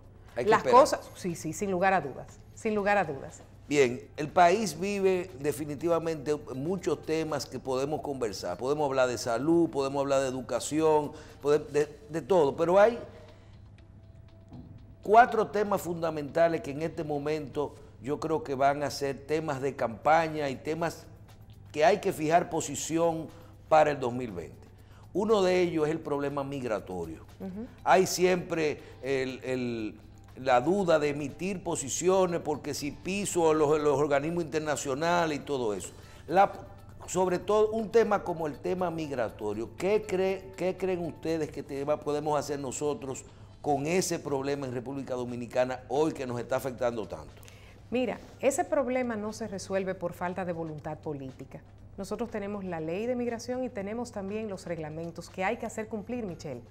Las cosas, sí, sin lugar a dudas, sin lugar a dudas. Bien, el país vive definitivamente muchos temas que podemos conversar. Podemos hablar de salud, podemos hablar de educación, de todo, pero hay 4 temas fundamentales que en este momento yo creo que van a ser temas de campaña y temas que hay que fijar posición para el 2020. Uno de ellos es el problema migratorio. Hay siempre la duda de emitir posiciones porque si piso los organismos internacionales y todo eso. Sobre todo un tema como el tema migratorio. ¿Qué creen ustedes que podemos hacer nosotros con ese problema en República Dominicana hoy que nos está afectando tanto? Mira, ese problema no se resuelve por falta de voluntad política. Nosotros tenemos la ley de migración y tenemos también los reglamentos que hay que hacer cumplir, Michelle.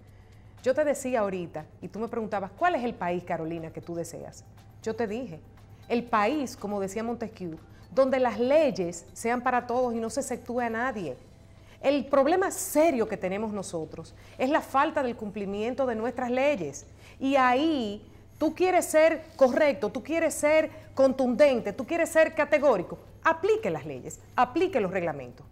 Yo te decía ahorita, y tú me preguntabas, ¿cuál es el país, Carolina, que tú deseas? Yo te dije, el país, como decía Montesquieu, donde las leyes sean para todos y no se exceptúe a nadie. El problema serio que tenemos nosotros es la falta del cumplimiento de nuestras leyes. Y ahí tú quieres ser correcto, tú quieres ser contundente, tú quieres ser categórico. Aplique las leyes, aplique los reglamentos.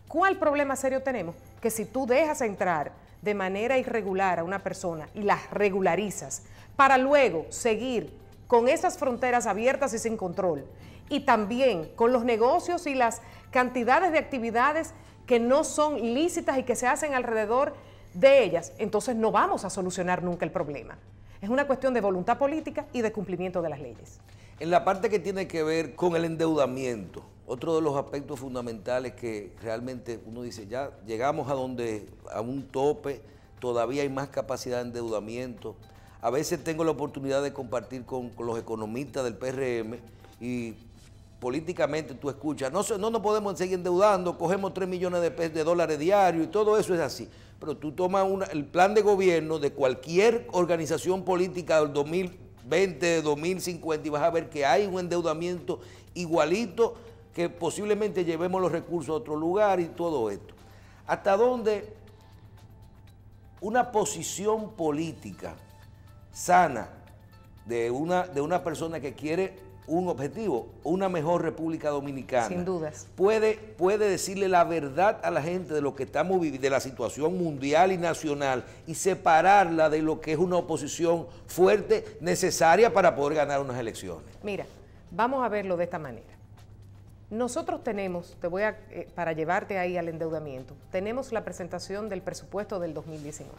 ¿Cuál problema serio tenemos? Que si tú dejas entrar de manera irregular a una persona y las regularizas para luego seguir con esas fronteras abiertas y sin control y también con los negocios y las cantidades de actividades que no son lícitas y que se hacen alrededor de ellas, entonces no vamos a solucionar nunca el problema. Es una cuestión de voluntad política y de cumplimiento de las leyes. En la parte que tiene que ver con el endeudamiento, otro de los aspectos fundamentales que realmente uno dice, ya llegamos a un tope, todavía hay más capacidad de endeudamiento. A veces tengo la oportunidad de compartir con los economistas del PRM y políticamente tú escuchas, no nos podemos seguir endeudando, cogemos 3 millones de dólares diarios y todo eso es así. Pero tú tomas el plan de gobierno de cualquier organización política del 2020, 2050 y vas a ver que hay un endeudamiento igualito, que posiblemente llevemos los recursos a otro lugar y todo esto. ¿Hasta dónde una posición política sana de una persona que quiere un objetivo, una mejor República Dominicana, sin dudas, puede decirle la verdad a la gente de lo que estamos viviendo, de la situación mundial y nacional, y separarla de lo que es una oposición fuerte, necesaria para poder ganar unas elecciones? Mira, vamos a verlo de esta manera. Nosotros tenemos, para llevarte ahí al endeudamiento, tenemos la presentación del presupuesto del 2019.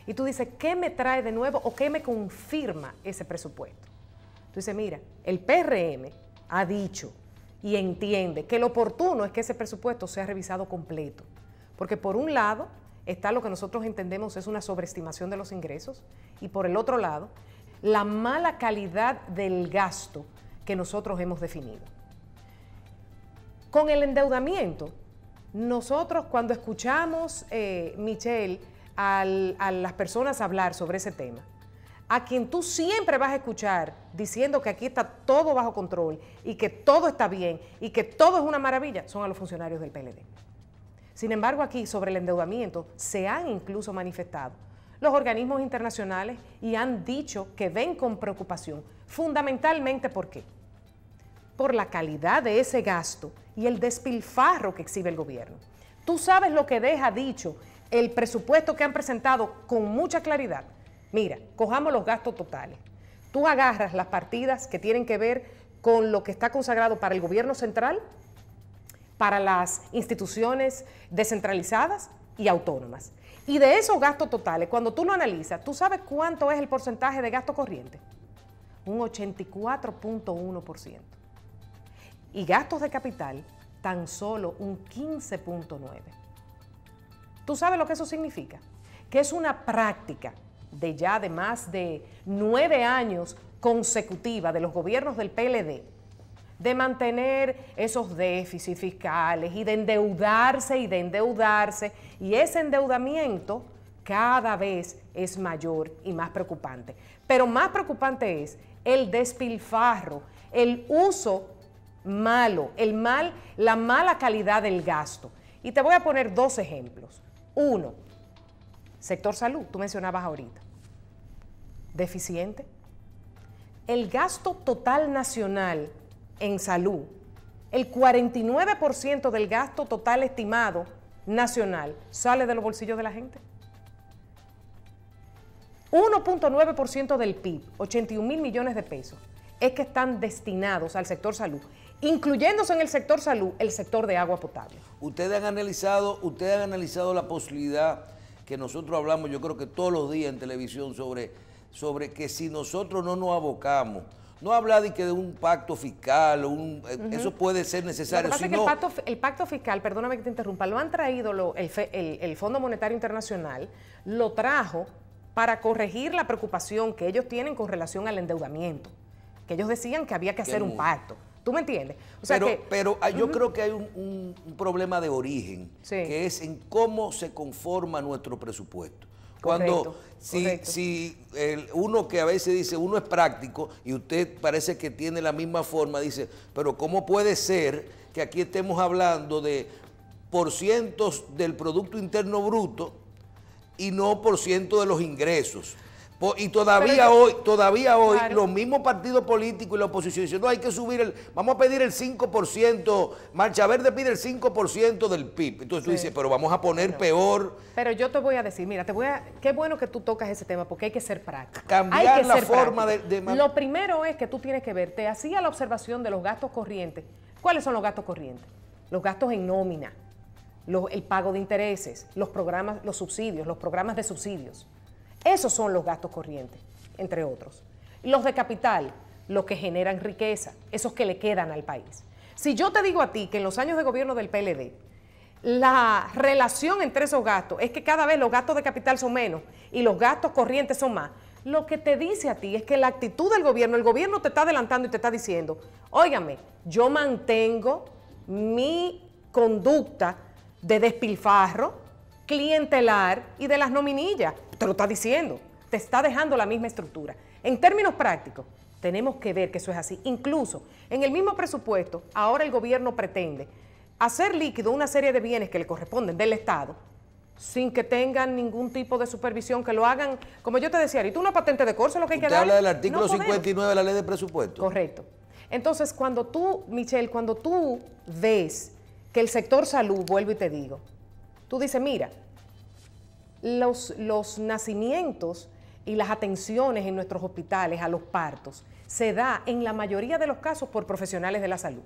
Y tú dices, ¿qué me trae de nuevo o qué me confirma ese presupuesto? Tú dices, mira, el PRM ha dicho y entiende que lo oportuno es que ese presupuesto sea revisado completo. Porque por un lado está lo que nosotros entendemos es una sobreestimación de los ingresos y por el otro lado, la mala calidad del gasto que nosotros hemos definido. Con el endeudamiento, nosotros cuando escuchamos, Michelle, a las personas hablar sobre ese tema, a quien tú siempre vas a escuchar diciendo que aquí está todo bajo control y que todo está bien y que todo es una maravilla, son a los funcionarios del PLD. Sin embargo, aquí sobre el endeudamiento se han incluso manifestado los organismos internacionales y han dicho que ven con preocupación, fundamentalmente ¿por qué? Por la calidad de ese gasto y el despilfarro que exhibe el gobierno. Tú sabes lo que deja dicho el presupuesto que han presentado con mucha claridad. Mira, cojamos los gastos totales. Tú agarras las partidas que tienen que ver con lo que está consagrado para el gobierno central, para las instituciones descentralizadas y autónomas. Y de esos gastos totales, cuando tú lo analizas, ¿tú sabes cuánto es el porcentaje de gasto corriente? Un 84.1%. Y gastos de capital, tan solo un 15.9%. ¿Tú sabes lo que eso significa? Que es una práctica de más de 9 años consecutiva de los gobiernos del PLD, de mantener esos déficits fiscales y de endeudarse, y ese endeudamiento cada vez es mayor y más preocupante. Pero más preocupante es el despilfarro, el uso malo, la mala calidad del gasto. Y te voy a poner 2 ejemplos. Uno, sector salud, tú mencionabas ahorita. Deficiente. El gasto total nacional en salud, el 49% del gasto total estimado nacional sale de los bolsillos de la gente. 1.9% del PIB, 81.000 millones de pesos, es que están destinados al sector salud, incluyéndose en el sector salud el sector de agua potable. Ustedes han analizado la posibilidad que nosotros hablamos, yo creo que todos los días en televisión, sobre que si nosotros no nos abocamos, no hablar de un pacto fiscal, eso puede ser necesario. Lo que pasa es que el pacto fiscal, perdóname que te interrumpa, lo han traído el Fondo Monetario Internacional, lo trajo para corregir la preocupación que ellos tienen con relación al endeudamiento, que ellos decían que había que hacer un pacto. ¿Tú me entiendes? O sea pero yo creo que hay un problema de origen, que es en cómo se conforma nuestro presupuesto. Cuando, uno que a veces dice, uno es práctico y usted parece que tiene la misma forma, dice, pero ¿cómo puede ser que aquí estemos hablando de porcientos del Producto Interno Bruto y no por ciento de los ingresos? Y todavía hoy claro, los mismos partidos políticos y la oposición dicen, no, hay que subir vamos a pedir el 5%, Marcha Verde pide el 5% del PIB. Entonces tú dices, pero vamos a poner peor. Pero yo te voy a decir, mira, qué bueno que tú tocas ese tema, porque hay que ser práctico. Cambiar la forma de... Lo primero es que tú tienes que ver, te hacía la observación de los gastos corrientes. ¿Cuáles son los gastos corrientes? Los gastos en nómina, el pago de intereses, los programas, los subsidios, los programas de subsidios. Esos son los gastos corrientes, entre otros. Los de capital, los que generan riqueza, esos que le quedan al país. Si yo te digo a ti que en los años de gobierno del PLD, la relación entre esos gastos es que cada vez los gastos de capital son menos y los gastos corrientes son más, lo que te dice a ti es que la actitud del gobierno, el gobierno te está adelantando y te está diciendo, óigame, yo mantengo mi conducta de despilfarro, clientelar y de las nominillas. Te lo está diciendo, te está dejando la misma estructura. En términos prácticos, tenemos que ver que eso es así. Incluso en el mismo presupuesto, ahora el gobierno pretende hacer líquido una serie de bienes que le corresponden del Estado sin que tengan ningún tipo de supervisión, que lo hagan, como yo te decía, ahorita una patente de corso, lo que hay que dar. Usted habla del artículo 59 de la ley de presupuesto. Correcto. Entonces, cuando tú, Michelle, cuando tú ves que el sector salud, vuelvo y te digo, tú dices, mira, los nacimientos y las atenciones en nuestros hospitales a los partos se da en la mayoría de los casos por profesionales de la salud.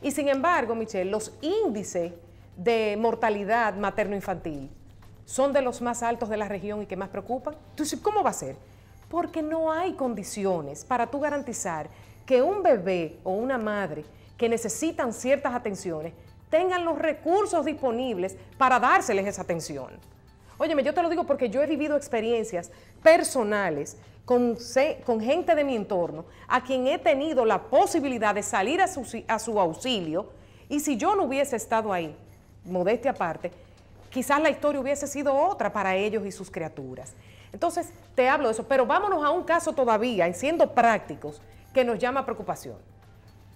Y sin embargo, Michelle, los índices de mortalidad materno-infantil son de los más altos de la región y que más preocupan. Entonces, ¿cómo va a ser? Porque no hay condiciones para tú garantizar que un bebé o una madre que necesitan ciertas atenciones tengan los recursos disponibles para dárseles esa atención. Óyeme, yo te lo digo porque yo he vivido experiencias personales con gente de mi entorno a quien he tenido la posibilidad de salir a su auxilio, y si yo no hubiese estado ahí, modestia aparte, quizás la historia hubiese sido otra para ellos y sus criaturas. Entonces, te hablo de eso, pero vámonos a un caso todavía, siendo prácticos, que nos llama preocupación.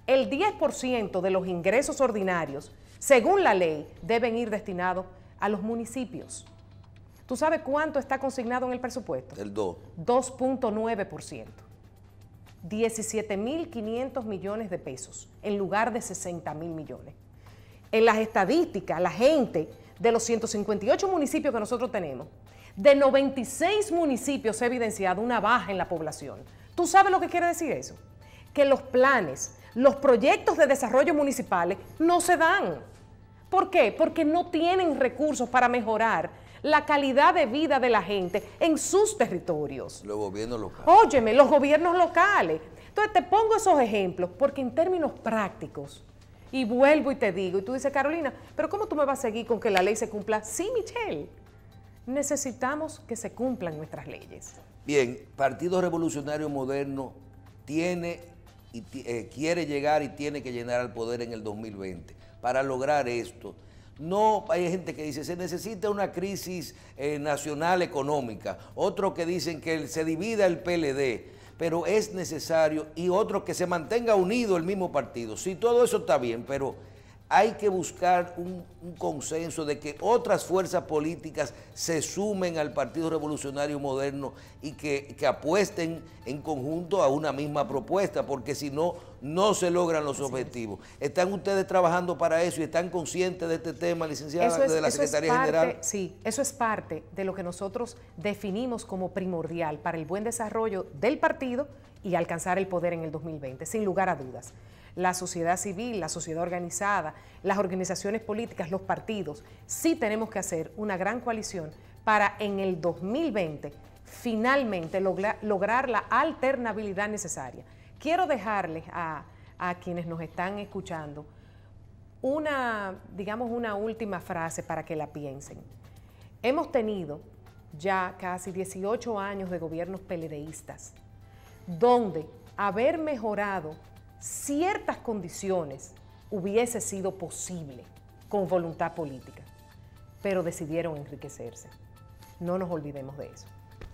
El 10% de los ingresos ordinarios, según la ley, deben ir destinados a los municipios. ¿Tú sabes cuánto está consignado en el presupuesto? El 2. 2.9%. 17.500 millones de pesos en lugar de 60.000 millones. En las estadísticas, la gente de los 158 municipios que nosotros tenemos, de 96 municipios se ha evidenciado una baja en la población. ¿Tú sabes lo que quiere decir eso? Que los planes, los proyectos de desarrollo municipales no se dan. ¿Por qué? Porque no tienen recursos para mejorar la calidad de vida de la gente en sus territorios. Los gobiernos locales. Óyeme, los gobiernos locales. Entonces te pongo esos ejemplos porque en términos prácticos, y vuelvo y te digo, y tú dices, Carolina, pero ¿cómo tú me vas a seguir con que la ley se cumpla? Sí, Michelle. necesitamos que se cumplan nuestras leyes. Bien, Partido Revolucionario Moderno tiene y quiere llegar y tiene que llegar al poder en el 2020. Para lograr esto, no hay gente que dice se necesita una crisis nacional económica, otros que dicen que se divida el PLD, pero es necesario, y otros que se mantenga unido el mismo partido. Sí, todo eso está bien, pero hay que buscar un consenso de que otras fuerzas políticas se sumen al Partido Revolucionario Moderno y que apuesten en conjunto a una misma propuesta, porque si no, no se logran los objetivos. ¿Están ustedes trabajando para eso y están conscientes de este tema, licenciada, de la Secretaría General? Sí, eso es parte de lo que nosotros definimos como primordial para el buen desarrollo del partido y alcanzar el poder en el 2020, sin lugar a dudas. La sociedad civil, la sociedad organizada, las organizaciones políticas, los partidos, sí tenemos que hacer una gran coalición para en el 2020 finalmente lograr la alternabilidad necesaria. Quiero dejarles a quienes nos están escuchando digamos una última frase para que la piensen. Hemos tenido ya casi 18 años de gobiernos PLDistas, donde haber mejorado ciertas condiciones hubiese sido posible con voluntad política, pero decidieron enriquecerse. No nos olvidemos de eso.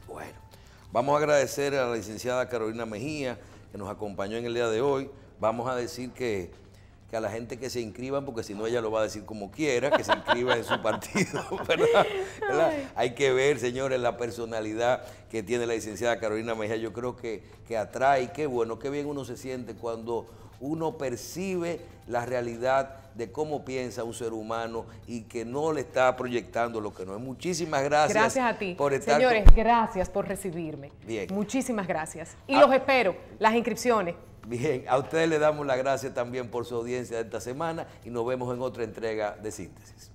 Bueno, vamos a agradecer a la licenciada Carolina Mejía, que nos acompañó en el día de hoy. Vamos a decir que a la gente que se inscriban, porque si no ella lo va a decir como quiera, que se inscriba en su partido, ¿verdad? Hay que ver, señores, la personalidad que tiene la licenciada Carolina Mejía. Yo creo que atrae, qué bueno, qué bien uno se siente cuando uno percibe la realidad de cómo piensa un ser humano y que no le está proyectando lo que no es. Muchísimas gracias. Gracias a ti. Por estar señores, gracias por recibirme. Bien. Muchísimas gracias. Y los espero, las inscripciones. Bien, a ustedes le damos las gracias también por su audiencia de esta semana y nos vemos en otra entrega de Síntesis.